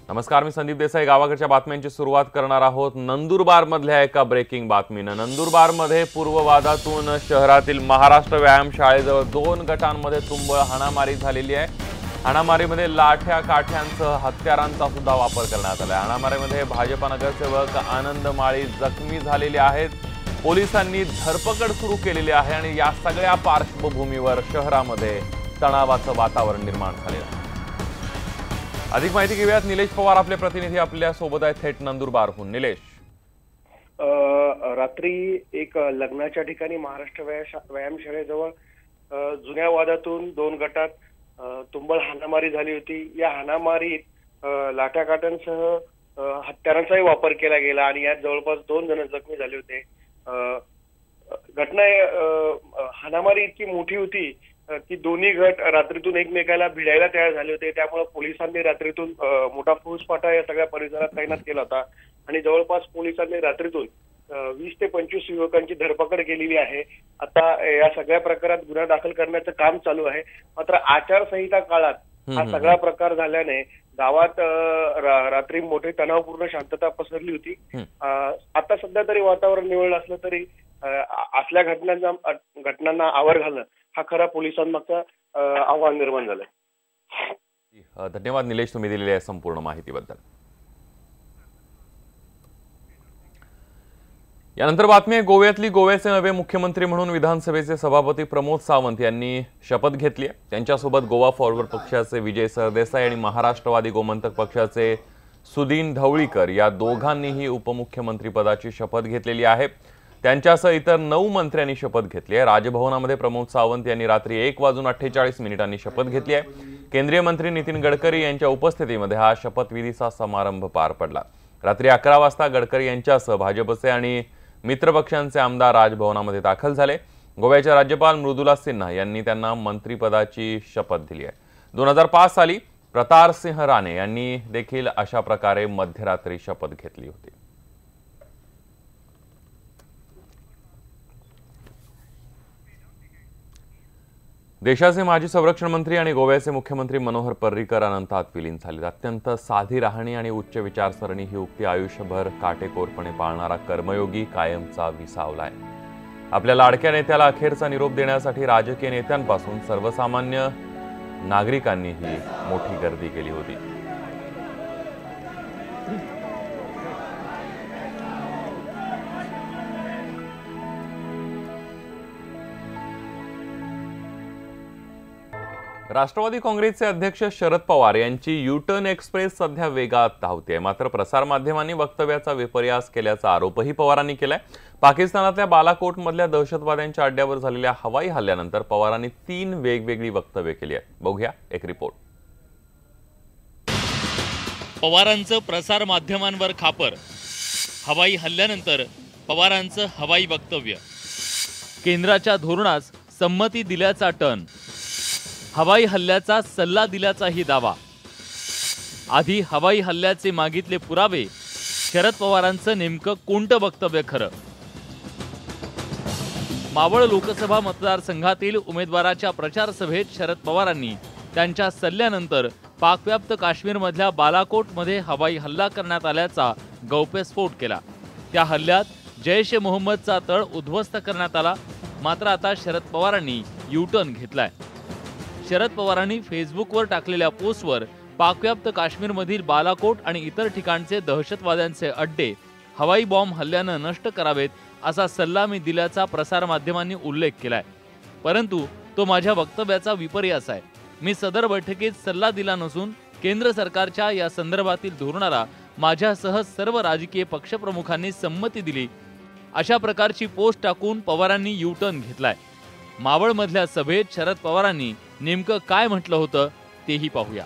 नमस्कार, मी संदीप देसाई. गावाकडच्या बातम्यांची सुरुवात करणार आहोत नंदुरबार मधल्या एका ब्रेकिंग बातमीनं. नंदुरबार मध्ये पूर्ववादातून शहरातील महाराष्ट्र व्यायामशाळेजवळ 2 गटांमध्ये तुंबळ हाणामारी झालेली आहे. हाणामारीमध्ये लाठ्या काठ्यांसह हत्यारांचा सुद्धा वापर करण्यात आला. हाणामारीमध्ये भाजपा नगरसेवक आनंद माळी जखमी झालेले आहेत. पोलिसांनी धरपकड सुरू केलेली आहे आणि या सगळ्या पार्श्वभूमीवर शहरामध्ये तणावाचं वातावरण निर्माण झालेलं आहे. अधिक माहिती घेऊयात. निलेश पवार आपले प्रतिनिधी आपल्या सोबत आहेत थेट नंदुरबारहून. निलेश, रात्री एक लग्नाच्या ठिकाणी महाराष्ट्र व्यायामशाळेजवळ जुन्या वादातून 2 गटात तुंबळ हाणामारी झाली होती. या हाणामारीत लाठ्याकाठ्यांसह हत्यारांचाही वापर केला गेला आणि यात जवळपास 2 जण जखमी झाले होते. घटना हाणामारी इतकी मोठी होती की दोन्ही गट रात्रीतून एकमेकाला भिडायला तयार झाले होते. त्यामुळे पोलिसांनी रात्रीतून मोठा फौजफाटा या सगळ्या परिसरात तैनात केला होता आणि जवळपास पोलिसांनी रात्रीतून 20 ते 25 युवकांची धरपकड केलेली आहे. आता या सगळ्या प्रकारात गुन्हा दाखल करण्याचं काम चालू आहे. मात्र आचारसंहिता काळात हा सगळा प्रकार झाल्याने गावात रात्री मोठी तणावपूर्ण शांतता पसरली होती. आता सध्या तरी वातावरण निवळलं असलं तरी असल्या घटनांना आवर घालणं हा खरा पोलिसांमागचा आव्हान निर्माण झालंय. धन्यवाद निलेश, तुम्ही दिलेल्या संपूर्ण माहितीबद्दल. यानंतर बातमी आहे गोव्यातली. गोव्याचे नवे मुख्यमंत्री म्हणून विधानसभेचे सभापती प्रमोद सावंत यांनी शपथ घेतली आहे. त्यांच्यासोबत गोवा फॉरवर्ड पक्षाचे विजय सरदेसाई आणि महाराष्ट्रवादी गोमंतक पक्षाचे सुदीन ढवळीकर या दोघांनीही उपमुख्यमंत्री पदाची शपथ घेतलेली आहे. त्यांच्यासह इतर 9 मंत्र्यांनी शपथ घेतली आहे. राजभवनामध्ये प्रमोद सावंत यांनी रात्री 1:48 शपथ घेतली आहे. केंद्रीय मंत्री नितीन गडकरी यांच्या उपस्थितीमध्ये हा शपथविधीचा समारंभ पार पडला. रात्री 11 वाजता गडकरी यांच्यासह भाजपचे आणि मित्रपक्षांचे आमदार राजभवनामध्ये दाखल झाले. गोव्याच्या राज्यपाल मृदुला सिन्हा यांनी त्यांना मंत्रिपदाची शपथ दिली आहे. 2005 साली प्रतार सिंह राणे यांनी देखील अशा प्रकारे मध्यरात्री शपथ घेतली होती. देशाचे माजी संरक्षण मंत्री आणि गोव्याचे मुख्यमंत्री मनोहर पर्रीकर अनंतात विलीन झाले. अत्यंत साधी राहणी आणि उच्च विचारसरणी ही उक्ती आयुष्यभर काटेकोरपणे पाळणारा कर्मयोगी कायमचा विसावलाय. आपल्या लाडक्या नेत्याला अखेरचा निरोप देण्यासाठी राजकीय नेत्यांपासून सर्वसामान्य नागरिकांनीही मोठी गर्दी केली होती. राष्ट्रवादी काँग्रेसचे अध्यक्ष शरद पवार यांची युटर्न एक्सप्रेस सध्या वेगात धावते. मात्र प्रसारमाध्यमांनी वक्तव्याचा विपर्यास केल्याचा आरोपही पवारांनी केलाय. पाकिस्तानातल्या बालाकोट मधल्या दहशतवाद्यांच्या अड्ड्यावर झालेल्या हवाई हल्ल्यानंतर पवारांनी 3 वेगवेगळी वक्तव्य केली आहेत. बघूया एक रिपोर्ट. पवारांचं प्रसार माध्यमांवर खापर. हवाई हल्ल्यानंतर पवारांचं हवाई वक्तव्य. केंद्राच्या धोरणास संमती दिल्याचा टन. हवाई हल्ल्याचा सल्ला दिल्याचाही दावा. आधी हवाई हल्ल्याचे मागितले पुरावे. शरद पवारांचं नेमकं कोणतं वक्तव्य खरं? मावळ लोकसभा मतदारसंघातील उमेदवाराच्या प्रचार सभेत शरद पवारांनी त्यांच्या सल्ल्यानंतर पाकव्याप्त काश्मीरमधल्या बालाकोटमध्ये हवाई हल्ला करण्यात आल्याचा गौप्यस्फोट केला. त्या हल्ल्यात जैश ए मोहम्मदचा तळ उद्ध्वस्त करण्यात आला. मात्र आता शरद पवारांनी युटर्न घेतलाय. शरद पवारांनी फेसबुकवर टाकलेल्या पोस्टवर पाकव्याप्त काश्मीरमधील बालाकोट आणि इतर ठिकाणचे दहशतवाद्यांचे अड्डे हवाई बॉम्ब हल्ल्यानं नष्ट करावेत असा सल्ला मी दिल्याचा प्रसारमाध्यमांनी उल्लेख केलाय. परंतु तो माझ्या वक्तव्याचा विपर्यास आहे. मी सदर बैठकीत सल्ला दिला नसून केंद्र सरकारच्या या संदर्भातील धोरणाला माझ्यासह सर्व राजकीय पक्षप्रमुखांनी संमती दिली अशा प्रकारची पोस्ट टाकून पवारांनी युटर्न घेतलाय. मावळमधल्या सभेत शरद पवारांनी नेमकं काय म्हटलं होतं तेही पाहूया.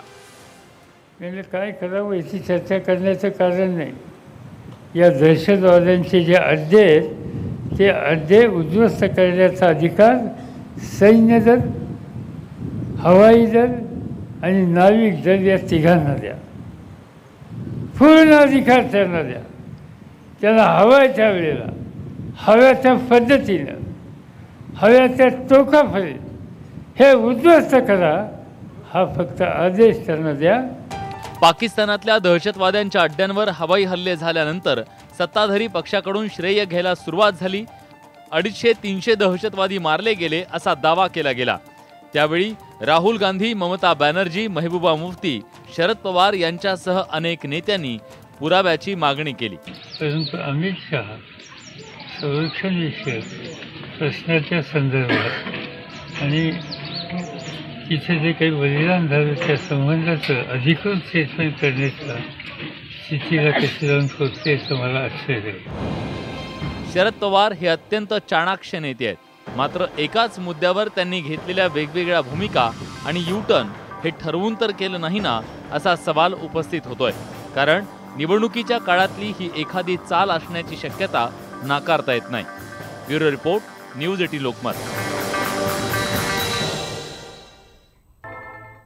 काय करावं याची चर्चा करण्याचं कारण नाही. या दहशतवाद्यांचे जे अड्डे आहेत ते अड्डे उद्ध्वस्त करण्याचा अधिकार सैन्य दल, हवाई दल आणि नाविक दल या तिघांना द्या. पूर्ण अधिकार त्यांना द्या. त्याला हव्या त्या वेळेला, हव्या त्या पद्धतीनं, हव्या त्या टोकापर्यंत हे उद्ध्वस्त करा. हा फक्त आदेश त्यांना द्या. पाकिस्तानातल्या दहशतवाद्यांच्या अड्ड्यांवर हवाई हल्ले झाल्यानंतर सत्ताधारी पक्षाकडून श्रेय घ्यायला सुरुवात झाली. 250-300 दहशतवादी मारले गेले असा दावा केला गेला. त्यावेळी राहुल गांधी, ममता बॅनर्जी, महबूबा मुफ्ती, शरद पवार यांच्यासह अनेक नेत्यांनी पुराव्याची मागणी केली. परंतु अमित शहा संरक्षण विषयक प्रश्नाच्या संदर्भात आणि तिथे जे काही बलिदान झालं त्या संबंधाचं अधिकृत स्टेटमेंट करण्याच्या स्थितीला कशी जाऊन पोहोचते याचं मला आश्चर्य आहे. शरद पवार हे अत्यंत चाणाक्ष नेते आहेत. मात्र एकाच मुद्द्यावर त्यांनी घेतलेल्या वेगवेगळ्या भूमिका आणि युटर्न हे ठरवून तर केलं नाही ना, असा सवाल उपस्थित होतोय. कारण निवडणुकीच्या काळातली ही एखादी चाल असण्याची शक्यता नाकारता येत नाही. Bureau report, news 18 Lokmat.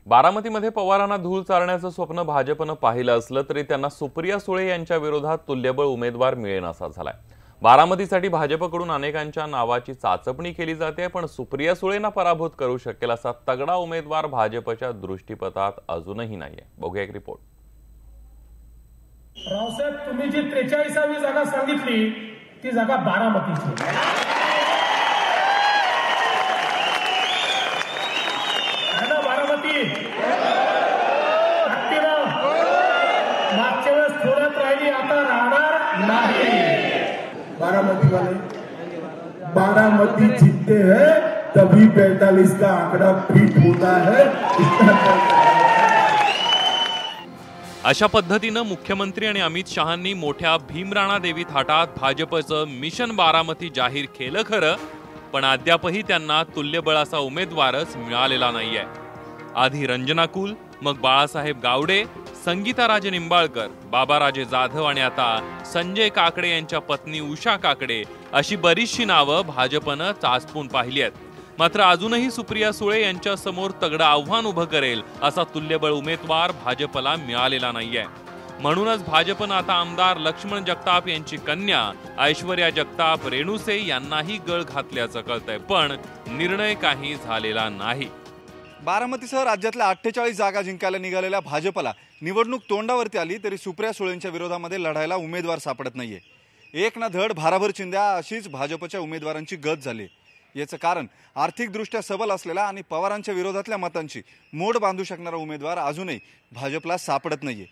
बारामतीमध्ये पवारांना धूळ चारण्याचं स्वप्न भाजपनं पाहिलं असलं तरी त्यांना सुप्रिया सुळे यांच्या विरोधात तुल्यबळ उमेदवार मिळेनासा झालाय. बारामतीसाठी भाजपकडून अनेकांच्या नावाची चाचपणी केली जाते, पण सुप्रिया सुळेंना पराभूत करू शकेल असा तगडा उमेदवार भाजपच्या दृष्टीपथात अजूनही नाहीये. बघूया एक रिपोर्ट. रावसाहेब, तुम्ही जी 43वी जागा सांगितली ती जागा बारामतीची. बारामती मागच्या वेळेस थोड्यात राहिली, आता राहणार नाही. बारामती वाले बारामती जीतते हैं तभी 45 का आंकड़ा फिट होता है. अशा पद्धतीनं मुख्यमंत्री आणि अमित शहांनी मोठ्या भीमराणा देवी थाटात भाजपचं मिशन बारामती जाहीर केलं खरं, पण अद्यापही त्यांना तुल्यबळाचा उमेदवारच मिळालेला नाहीये. आधी रंजना कुल, मग बाळासाहेब गावडे, संगीताराजे निंबाळकर, बाबाराजे जाधव आणि आता संजय काकडे यांच्या पत्नी उषा काकडे अशी बरीचशी नावं भाजपनं चाचपून पाहिली आहेत. मात्र अजूनही सुप्रिया सुळे यांच्या समोर तगडं आव्हान उभं करेल असा तुल्यबळ उमेदवार भाजपला मिळालेला नाहीये. म्हणूनच भाजपनं आता आमदार लक्ष्मण जगताप यांची कन्या ऐश्वर्या जगताप रेणुसे यांनाही गळ घातल्याचं कळतंय, पण निर्णय काही झालेला नाही. बारामतीसह राज्यातल्या 48 जागा जिंकायला निघालेल्या भाजपला निवडणूक तोंडावरती आली तरी सुप्रिया सुळेंच्या विरोधामध्ये लढायला उमेदवार सापडत नाहीये. एक ना धड भाराभर चिंध्या अशीच भाजपच्या उमेदवारांची गत झाली. याचं कारण आर्थिकदृष्ट्या सबल असलेला आणि पवारांच्या विरोधातल्या मतांची मोड बांधू शकणारा उमेदवार अजूनही भाजपला सापडत नाहीये.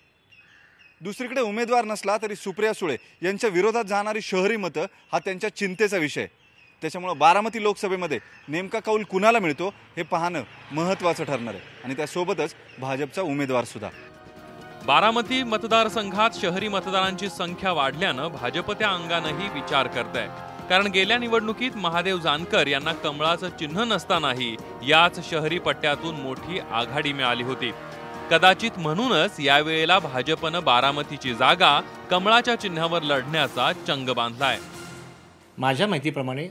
दुसरीकडे उमेदवार नसला तरी सुप्रिया सुळे यांच्या विरोधात जाणारी शहरी मतं हा त्यांच्या चिंतेचा विषय. त्याच्यामुळे बारामती लोकसभेमध्ये नेमका कौल कुणाला मिळतो हे पाहणं महत्त्वाचं ठरणार आहे आणि त्यासोबतच भाजपचा उमेदवार सुद्धा. बारामती मतदारसंघात शहरी मतदारांची संख्या वाढल्यानं भाजप त्या अंगानंही विचार करत आहे. कारण गेल्या निवडणुकीत महादेव जानकर यांना कमळाचं चिन्ह नसतानाही याच शहरी पट्ट्यातून मोठी आघाडी मिळाली होती. कदाचित म्हणूनच यावेळेला भाजपनं बारामतीची जागा कमळाच्या चिन्हावर लढण्याचा चंग बांधलाय. माझ्या माहितीप्रमाणे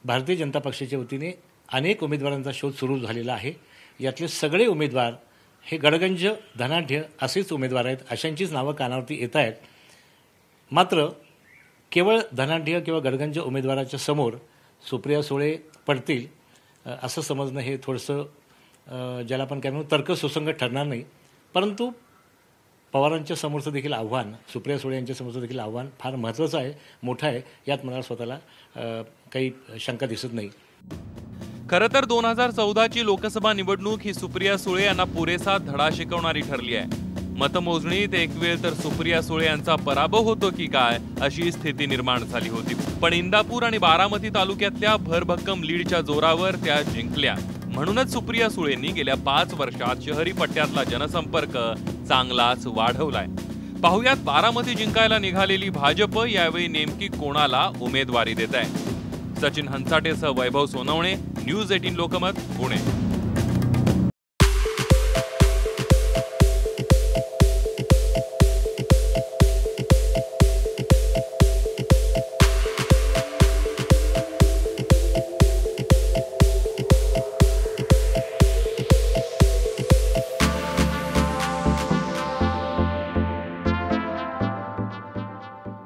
भारतीय जनता पक्षाच्या वतीने अनेक उमेदवारांचा शोध सुरू झालेला आहे. यातले सगळे उमेदवार हे गडगंज, धनाढ्य असेच उमेदवार आहेत. अशांचीच नावं कानावरती येत आहेत. मात्र केवळ धनाढ्य किंवा गडगंज उमेदवाराच्या समोर सुप्रिया सुळे पडतील असं समजणं हे थोडंसं ज्याला आपण काय म्हणू तर्क सुसंगत ठरणार नाही. परंतु पवारांच्या समोरचं देखील आव्हान, सुप्रिया सुळे यांच्या समोरचं देखील आव्हान फार महत्त्वाचं आहे, मोठं आहे. यात मला स्वतःला काही शंका दिसत नाही. खरं तर 2014ची लोकसभा निवडणूक ही सुप्रिया सुळे यांना पुरेसा धडा शिकवणारी ठरली आहे. मतमोजणीत एक वेळ तर सुप्रिया सुळे यांचा पराभव होतो की काय अशी स्थिती निर्माण झाली होती. पण इंदापूर आणि बारामती तालुक्यातल्या भरभक्कम लीडच्या जोरावर त्या जिंकल्या. म्हणूनच सुप्रिया सुळेंनी गेल्या 5 वर्षात शहरी पट्ट्यातला जनसंपर्क चांगलाच वाढवलाय. पाहुयात बारामती जिंकायला निघालेली भाजप यावेळी नेमकी कोणाला उमेदवारी देत आहे. सचिन हंसाटेसह वैभव सोनवणे, न्यूज 18 लोकमत, पुणे.